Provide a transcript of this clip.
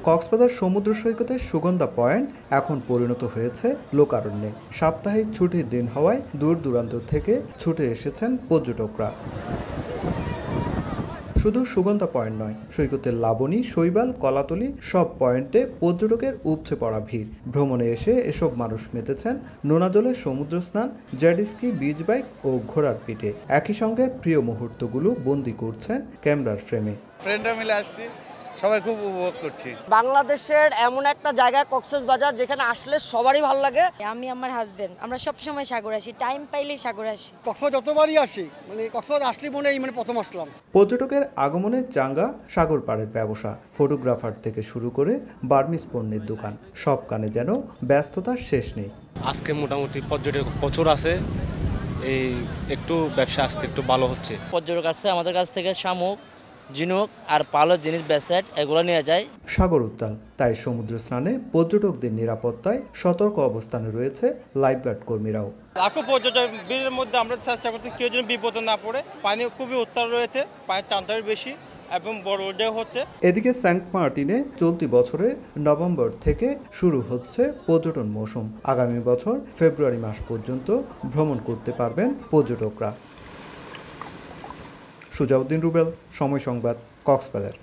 কক্সবাজার সমুদ্র সৈকতের সুগন্ধা পয়েন্ট এখন পরিণত হয়েছে লোকারণ্যে। সাপ্তাহিক ছুটির দিন হওয়ায় দূর দূরান্ত থেকে ছুটে এসেছেন পর্যটকরা। শুধু সুগন্ধা পয়েন্ট নয়, সৈকতের লাবণী, শৈবাল, কলাতলি সব পয়েন্টে পর্যটকের উপচে পড়া ভিড়। ভ্রমণে এসে এসব মানুষ মেতেছেন নোনা জলে সমুদ্র স্নান, জেটস্কি, বিচ বাইক ও ঘোড়ার পিঠে। একই সঙ্গে প্রিয় মুহূর্তগুলো বন্দী করছেন ক্যামেরার ফ্রেমে। ফ্রেন্ডরা মিলে আসছি, সবাই খুব উপভোগ করছি। বাংলাদেশের এমন একটা জায়গা কক্সবাজার যেখানে আসলে সবারই ভালো লাগে। আমি আমার হাজবেন্ড আমরা সবসময় সাগর আসি, টাইম পাইলেই সাগর আসি। কক্সবাজার যতবারই আসি, কক্সবাজার আসলে প্রথম আসলাম। পর্যটকের আগমনে চাঙ্গা সাগর পাড়ের ব্যবসা, ফটোগ্রাফার থেকে শুরু করে বার্মিজ পণ্যের দোকান, সব কানে যেন ব্যস্ততার শেষ নেই। আজকে মোটামুটি পর্যটক প্রচুর আছে, এই একটু ব্যবসা আসতে একটু ভালো হচ্ছে। পর্যটক আসছে আমাদের কাছ থেকে শামুক, ঝিনুক আর পালের জিনিস বেসেট এগুলো নিয়ে যায়। সাগর উত্তাল, তাই সমুদ্র স্নানে পর্যটকদের নিরাপত্তায় সতর্ক অবস্থানে রয়েছে লাইফগার্ড কর্মীরাও। লাখো পর্যটকদের মধ্যে আমরা চেষ্টা করতে কেউ যেন বিপদে না পড়ে। পানি খুবই উত্তাল রয়েছে, পানির টানটাও বেশি এবং বড় ওটাও হচ্ছে। এদিকে সেন্ট মার্টিনে চলতি বছরের নভেম্বর থেকে শুরু হচ্ছে পর্যটন মৌসুম। আগামী বছর ফেব্রুয়ারি মাস পর্যন্ত ভ্রমণ করতে পারবেন পর্যটকরা। সুজাউদ্দিন রুবেল, সময় সংবাদ, কক্সবাজার।